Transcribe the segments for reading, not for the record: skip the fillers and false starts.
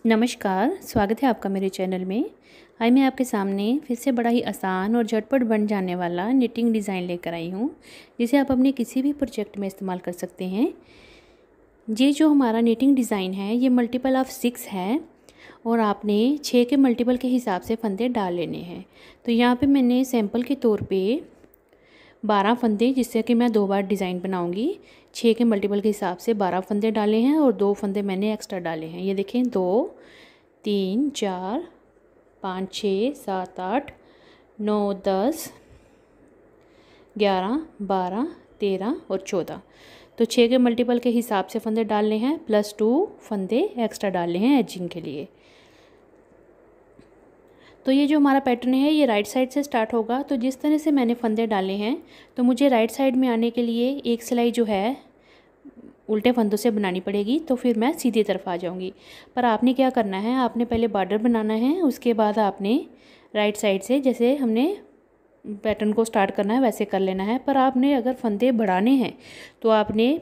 नमस्कार, स्वागत है आपका मेरे चैनल में। आज मैं आपके सामने फिर से बड़ा ही आसान और झटपट बन जाने वाला निटिंग डिज़ाइन लेकर आई हूँ, जिसे आप अपने किसी भी प्रोजेक्ट में इस्तेमाल कर सकते हैं। ये जो हमारा निटिंग डिज़ाइन है ये मल्टीपल ऑफ 6 है और आपने 6 के मल्टीपल के हिसाब से फंदे डाल लेने हैं। तो यहाँ पे मैंने सैंपल के तौर पे 12 फंदे, जिससे कि मैं 2 बार डिज़ाइन बनाऊँगी, 6 के मल्टीपल के हिसाब से 12 फंदे डाले हैं और 2 फंदे मैंने एक्स्ट्रा डाले हैं। ये देखें, 2 3 4 5 6 7 8 9 10 11 12 13 और 14। तो 6 के मल्टीपल के हिसाब से फंदे डालने हैं, प्लस 2 फंदे एक्स्ट्रा डालने हैं एजिंग के लिए। तो ये जो हमारा पैटर्न है ये राइट साइड से स्टार्ट होगा। तो जिस तरह से मैंने फंदे डाले हैं तो मुझे राइट साइड में आने के लिए एक सिलाई जो है उल्टे फंदों से बनानी पड़ेगी, तो फिर मैं सीधी तरफ आ जाऊंगी। पर आपने क्या करना है, आपने पहले बॉर्डर बनाना है, उसके बाद आपने राइट साइड से जैसे हमने पैटर्न को स्टार्ट करना है वैसे कर लेना है। पर आपने अगर फंदे बढ़ाने हैं तो आपने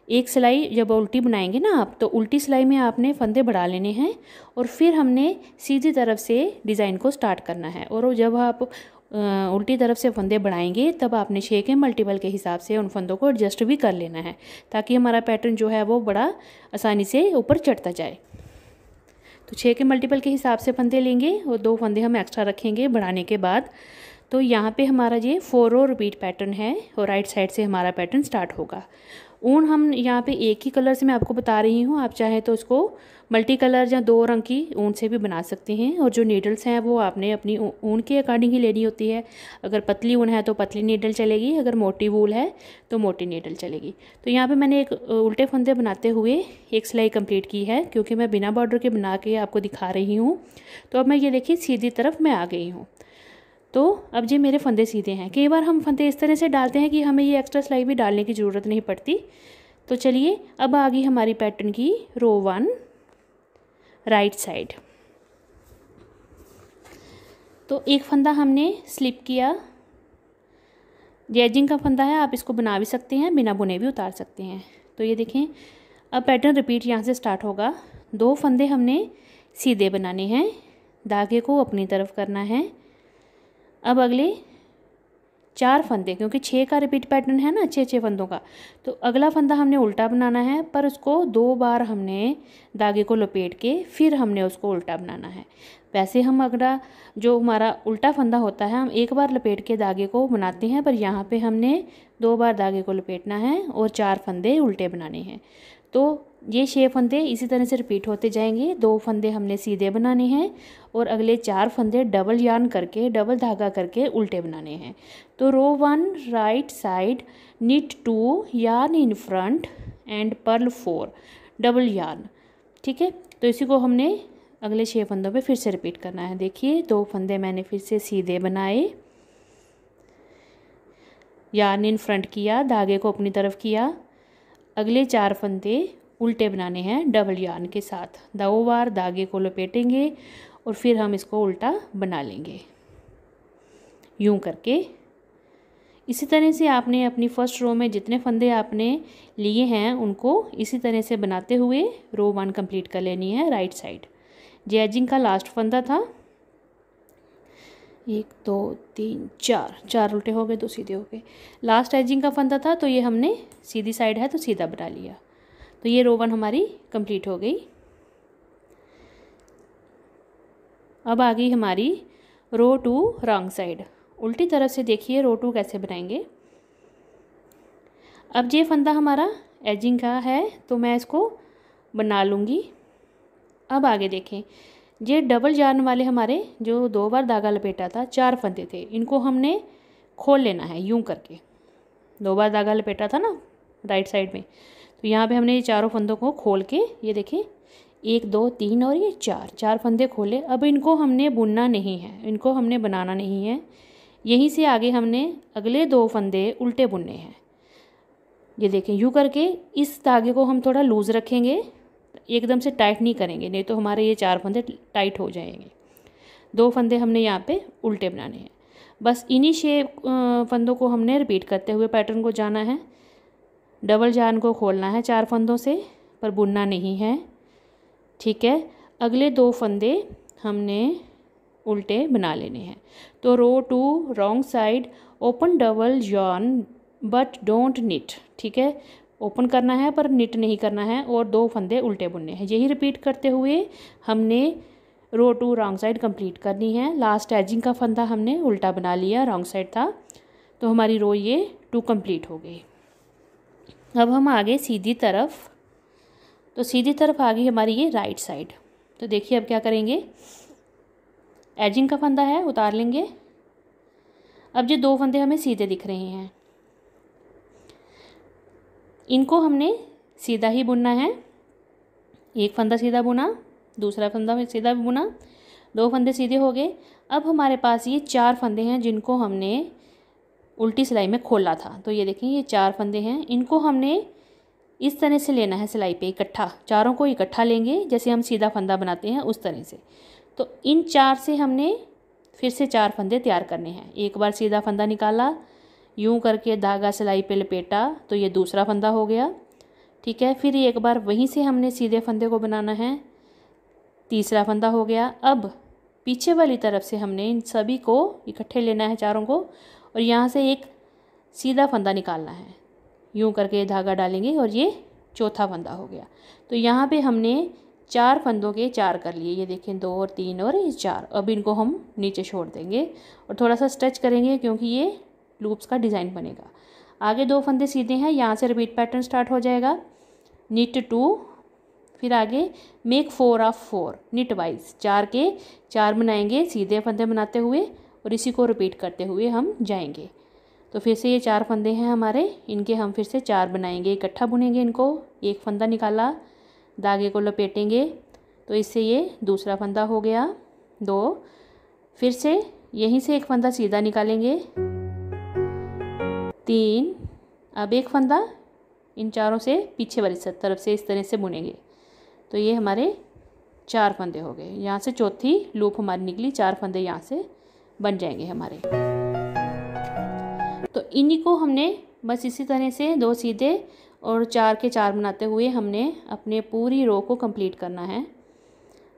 एक सिलाई जब उल्टी बनाएंगे ना आप, तो उल्टी सिलाई में आपने फंदे बढ़ा लेने हैं और फिर हमने सीधी तरफ से डिज़ाइन को स्टार्ट करना है। और जब आप उल्टी तरफ से फंदे बढ़ाएंगे तब आपने 6 के मल्टीपल के हिसाब से उन फंदों को एडजस्ट भी कर लेना है, ताकि हमारा पैटर्न जो है वो बड़ा आसानी से ऊपर चढ़ता जाए। तो 6 के मल्टीपल के हिसाब से फंदे लेंगे और 2 फंदे हम एक्स्ट्रा रखेंगे बढ़ाने के बाद। तो यहाँ पे हमारा ये 4 रो रिपीट पैटर्न है और राइट साइड से हमारा पैटर्न स्टार्ट होगा। ऊन हम यहाँ पे एक ही कलर से मैं आपको बता रही हूँ, आप चाहे तो उसको मल्टी कलर या 2 रंग की ऊन से भी बना सकते हैं। और जो नीडल्स हैं वो आपने अपनी ऊन के अकॉर्डिंग ही लेनी होती है। अगर पतली ऊन है तो पतली नीडल चलेगी, अगर मोटी वूल है तो मोटी नीडल चलेगी। तो यहाँ पे मैंने एक उल्टे फंदे बनाते हुए एक सिलाई कंप्लीट की है, क्योंकि मैं बिना बॉर्डर के बना के आपको दिखा रही हूँ। तो अब मैं ये देखिए सीधी तरफ मैं आ गई हूँ। तो अब ये मेरे फंदे सीधे हैं। कई बार हम फंदे इस तरह से डालते हैं कि हमें ये एक्स्ट्रा सिलाई भी डालने की ज़रूरत नहीं पड़ती। तो चलिए अब आ गई हमारी पैटर्न की रो 1 राइट साइड। तो एक फंदा हमने स्लिप किया, एजिंग का फंदा है, आप इसको बना भी सकते हैं, बिना बुने भी उतार सकते हैं। तो ये देखें, अब पैटर्न रिपीट यहाँ से स्टार्ट होगा। 2 फंदे हमने सीधे बनाने हैं, धागे को अपनी तरफ करना है। अब अगले 4 फंदे, क्योंकि 6 का रिपीट पैटर्न है ना, 6 फंदों का, तो अगला फंदा हमने उल्टा बनाना है, पर उसको 2 बार हमने धागे को लपेट के फिर हमने उसको उल्टा बनाना है। वैसे हम अगला जो हमारा उल्टा फंदा होता है हम एक बार लपेट के धागे को बनाते हैं, पर यहाँ पे हमने 2 बार धागे को लपेटना है और 4 फंदे उल्टे बनाने हैं। तो ये 6 फंदे इसी तरह से रिपीट होते जाएंगे। 2 फंदे हमने सीधे बनाने हैं और अगले 4 फंदे डबल यार्न करके, डबल धागा करके उल्टे बनाने हैं। तो row 1 right side knit 2 yarn in front and purl 4 double yarn. ठीक है, तो इसी को हमने अगले 6 फंदों पे फिर से रिपीट करना है। देखिए 2 फंदे मैंने फिर से सीधे बनाए, यार्न इन फ्रंट किया, धागे को अपनी तरफ किया, अगले 4 फंदे उल्टे बनाने हैं डबल यार्न के साथ। 2 बार धागे को लपेटेंगे और फिर हम इसको उल्टा बना लेंगे यूं करके। इसी तरह से आपने अपनी फर्स्ट रो में जितने फंदे आपने लिए हैं उनको इसी तरह से बनाते हुए रो 1 कंप्लीट कर लेनी है राइट साइड। ये एजिंग का लास्ट फंदा था। 1 2 3 4 उल्टे हो गए, 2 सीधे हो गए। लास्ट एजिंग का फंदा था, तो ये हमने सीधी साइड है तो सीधा बना लिया। तो ये रो 1 हमारी कंप्लीट हो गई। अब आ गई हमारी रो 2 रॉन्ग साइड। उल्टी तरफ से देखिए रो 2 कैसे बनाएंगे। अब ये फंदा हमारा एजिंग का है तो मैं इसको बना लूँगी। अब आगे देखें, ये डबल यार्न वाले हमारे जो 2 बार धागा लपेटा था, 4 फंदे थे, इनको हमने खोल लेना है यूं करके। 2 बार धागा लपेटा था ना राइट साइड में, तो यहाँ पे हमने ये चारों फंदों को खोल के, ये देखें 1 2 3 और ये 4 फंदे खोले। अब इनको हमने बुनना नहीं है, इनको हमने बनाना नहीं है। यहीं से आगे हमने अगले 2 फंदे उल्टे बुनने हैं। ये देखें यूँ करके इस धागे को हम थोड़ा लूज़ रखेंगे, एकदम से टाइट नहीं करेंगे, नहीं तो हमारे ये 4 फंदे टाइट हो जाएंगे। 2 फंदे हमने यहाँ पे उल्टे बनाने हैं। बस इन्हीं शेप फंदों को हमने रिपीट करते हुए पैटर्न को जाना है। डबल यार्न को खोलना है 4 फंदों से, पर बुनना नहीं है। ठीक है, अगले 2 फंदे हमने उल्टे बना लेने हैं। तो row 2 wrong side open double yarn but don't knit, ठीक है, ओपन करना है पर निट नहीं करना है, और 2 फंदे उल्टे बुनने हैं। यही रिपीट करते हुए हमने रो 2 रॉन्ग साइड कंप्लीट करनी है। लास्ट एजिंग का फंदा हमने उल्टा बना लिया, रॉन्ग साइड था, तो हमारी रो ये 2 कंप्लीट हो गई। अब हम आगे सीधी तरफ, तो सीधी तरफ आ गई हमारी ये राइट साइड। तो देखिए अब क्या करेंगे, एजिंग का फंदा है, उतार लेंगे। अब जो 2 फंदे हमें सीधे दिख रहे हैं, इनको हमने सीधा ही बुनना है। एक फंदा सीधा बुना, दूसरा फंदा में सीधा बुना, 2 फंदे सीधे हो गए। अब हमारे पास ये 4 फंदे हैं जिनको हमने उल्टी सिलाई में खोला था। तो ये देखें, ये 4 फंदे हैं, इनको हमने इस तरह से लेना है सिलाई पे इकट्ठा, चारों को इकट्ठा लेंगे जैसे हम सीधा फंदा बनाते हैं उस तरह से। तो इन 4 से हमने फिर से 4 फंदे तैयार करने हैं। एक बार सीधा फंदा निकाला, यूं करके धागा सिलाई पे लपेटा, तो ये दूसरा फंदा हो गया, ठीक है। फिर एक बार वहीं से हमने सीधे फंदे को बनाना है, तीसरा फंदा हो गया। अब पीछे वाली तरफ से हमने इन सभी को इकट्ठे लेना है, चारों को, और यहाँ से एक सीधा फंदा निकालना है, यूं करके धागा डालेंगे और ये चौथा फंदा हो गया। तो यहाँ पे हमने 4 फंदों के 4 कर लिए, ये देखें 2 और 3 और ये 4। अब इनको हम नीचे छोड़ देंगे और थोड़ा सा स्ट्रेच करेंगे क्योंकि ये लूप्स का डिज़ाइन बनेगा। आगे 2 फंदे सीधे हैं, यहाँ से रिपीट पैटर्न स्टार्ट हो जाएगा, निट 2, फिर आगे मेक 4 ऑफ 4 निट वाइज, 4 के 4 बनाएंगे सीधे फंदे बनाते हुए, और इसी को रिपीट करते हुए हम जाएंगे। तो फिर से ये 4 फंदे हैं हमारे, इनके हम फिर से 4 बनाएंगे, इकट्ठा बुनेंगे इनको। एक फंदा निकाला, धागे को लपेटेंगे, तो इससे ये दूसरा फंदा हो गया, 2। फिर से यहीं से एक फंदा सीधा निकालेंगे, 3। अब एक फंदा इन चारों से पीछे वाली तरफ से इस तरह से बुनेंगे, तो ये हमारे 4 फंदे हो गए। यहाँ से चौथी लूप हमारी निकली, 4 फंदे यहाँ से बन जाएंगे हमारे। तो इन्हीं को हमने बस इसी तरह से 2 सीधे और 4 के 4 बनाते हुए हमने अपने पूरी रो को कंप्लीट करना है।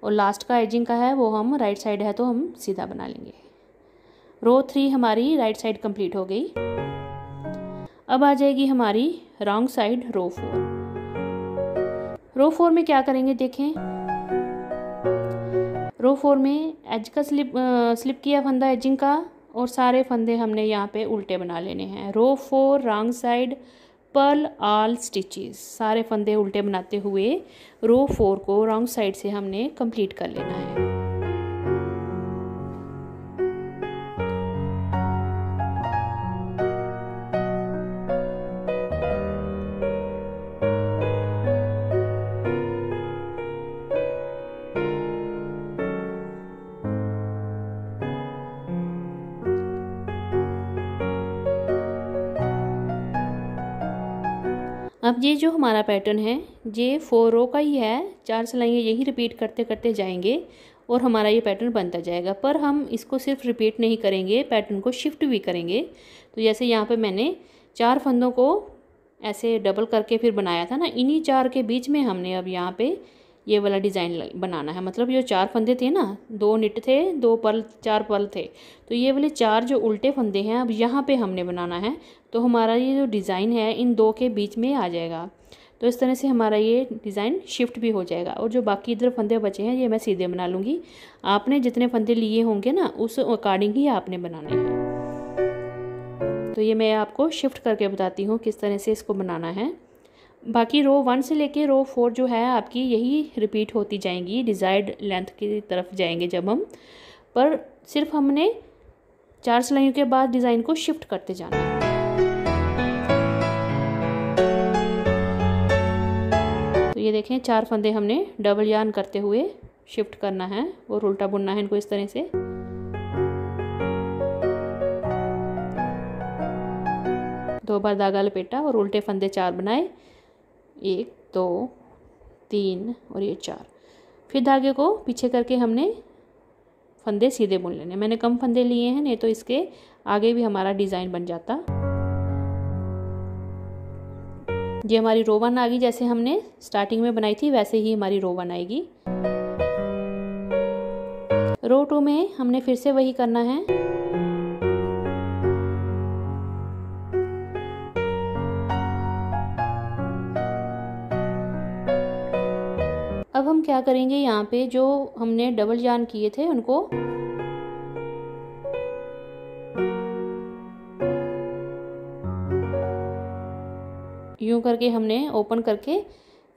और लास्ट का एजिंग का है वो हम राइट साइड है तो हम सीधा बना लेंगे। रो 3 हमारी राइट साइड कंप्लीट हो गई। अब आ जाएगी हमारी रॉन्ग साइड रो 4। रो 4 में क्या करेंगे देखें, रो 4 में एज का स्लिप किया फंदा एजिंग का, और सारे फंदे हमने यहाँ पे उल्टे बना लेने हैं। Row 4 wrong side purl all stitches, सारे फंदे उल्टे बनाते हुए रो 4 को रॉन्ग साइड से हमने कंप्लीट कर लेना है। अब ये जो हमारा पैटर्न है ये 4 रो का ही है, 4 सिलाइयाँ यही रिपीट करते करते जाएंगे और हमारा ये पैटर्न बनता जाएगा। पर हम इसको सिर्फ रिपीट नहीं करेंगे, पैटर्न को शिफ्ट भी करेंगे। तो जैसे यहाँ पे मैंने 4 फंदों को ऐसे डबल करके फिर बनाया था ना, इन्हीं 4 के बीच में हमने अब यहाँ पे ये वाला डिज़ाइन बनाना है। मतलब जो 4 फंदे थे ना, 2 निट थे, 2 पर्ल, 4 पर्ल थे, तो ये वाले 4 जो उल्टे फंदे हैं अब यहाँ पे हमने बनाना है। तो हमारा ये जो डिज़ाइन है इन 2 के बीच में आ जाएगा। तो इस तरह से हमारा ये डिज़ाइन शिफ्ट भी हो जाएगा। और जो बाकी इधर फंदे बचे हैं ये मैं सीधे बना लूँगी। आपने जितने फंदे लिए होंगे ना उस अकॉर्डिंग ही आपने बनाने हैं। तो ये मैं आपको शिफ्ट करके बताती हूँ किस तरह से इसको बनाना है। बाकी रो 1 से लेके रो 4 जो है आपकी यही रिपीट होती जाएंगी, डिज़ायर्ड लेंथ की तरफ जाएंगे जब हम। पर सिर्फ हमने 4 सिलाइयों के बाद डिज़ाइन को शिफ्ट करते जाना है। तो ये देखें 4 फंदे हमने डबल यार्न करते हुए शिफ्ट करना है और उल्टा बुनना है इनको इस तरह से। दो बार धागा लपेटा और उल्टे फंदे 4 बनाए, 1 2 3 और ये 4। फिर धागे को पीछे करके हमने फंदे सीधे बुन लेने। मैंने कम फंदे लिए हैं, नहीं तो इसके आगे भी हमारा डिज़ाइन बन जाता। ये हमारी रो 1 आ गई, जैसे हमने स्टार्टिंग में बनाई थी वैसे ही हमारी रो 1 आएगी। रो 2 में हमने फिर से वही करना है। अब हम क्या करेंगे, यहाँ पे जो हमने डबल जान किए थे उनको यूँ करके हमने ओपन करके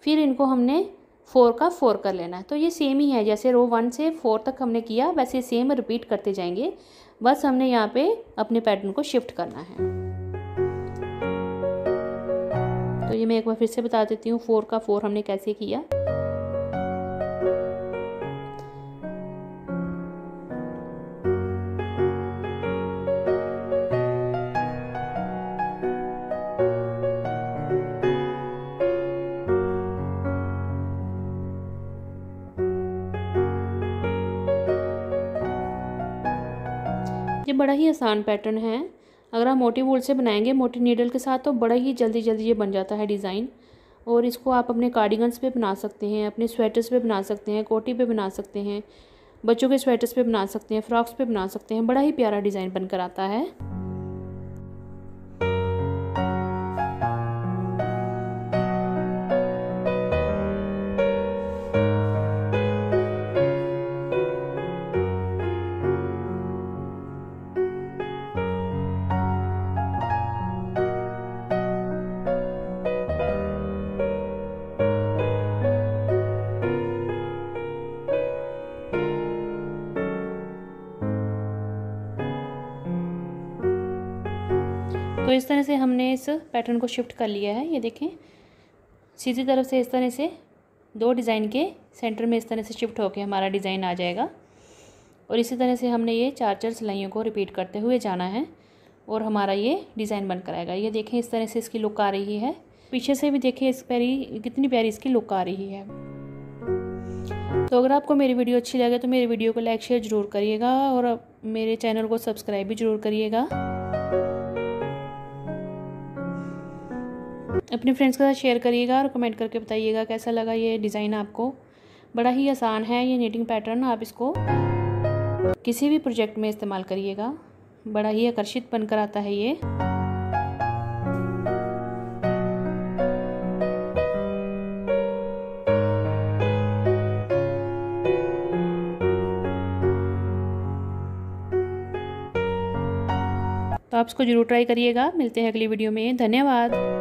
फिर इनको हमने 4 का 4 कर लेना है। तो ये सेम ही है, जैसे रो 1 से 4 तक हमने किया वैसे सेम रिपीट करते जाएंगे। बस हमने यहाँ पे अपने पैटर्न को शिफ्ट करना है। तो ये मैं एक बार फिर से बता देती हूँ 4 का 4 हमने कैसे किया। ये बड़ा ही आसान पैटर्न है। अगर आप मोटी वूल से बनाएंगे मोटी नीडल के साथ तो बड़ा ही जल्दी जल्दी ये बन जाता है डिज़ाइन। और इसको आप अपने कार्डिगन्स पे बना सकते हैं, अपने स्वेटर्स पे बना सकते हैं, कोटी पे बना सकते हैं, बच्चों के स्वेटर्स पे बना सकते हैं, फ्रॉक्स पे बना सकते हैं। बड़ा ही प्यारा डिज़ाइन बनकर आता है। तो इस तरह से हमने इस पैटर्न को शिफ्ट कर लिया है। ये देखें सीधी तरफ से इस तरह से 2 डिज़ाइन के सेंटर में इस तरह से शिफ्ट होकर हमारा डिज़ाइन आ जाएगा। और इसी तरह से हमने ये 4 सिलाइयों को रिपीट करते हुए जाना है और हमारा ये डिज़ाइन बनकर आएगा। ये देखें इस तरह से इसकी लुक आ रही है। पीछे से भी देखें इस कितनी प्यारी इसकी लुक आ रही है। तो अगर आपको मेरी वीडियो अच्छी लगे तो मेरी वीडियो को लाइक शेयर ज़रूर करिएगा और मेरे चैनल को सब्सक्राइब भी ज़रूर करिएगा। अपने फ्रेंड्स के साथ शेयर करिएगा और कमेंट करके बताइएगा कैसा लगा ये डिज़ाइन आपको। बड़ा ही आसान है ये नीटिंग पैटर्न, आप इसको किसी भी प्रोजेक्ट में इस्तेमाल करिएगा। बड़ा ही आकर्षित बनकर आता है ये। तो आप इसको ज़रूर ट्राई करिएगा। मिलते हैं अगली वीडियो में। धन्यवाद।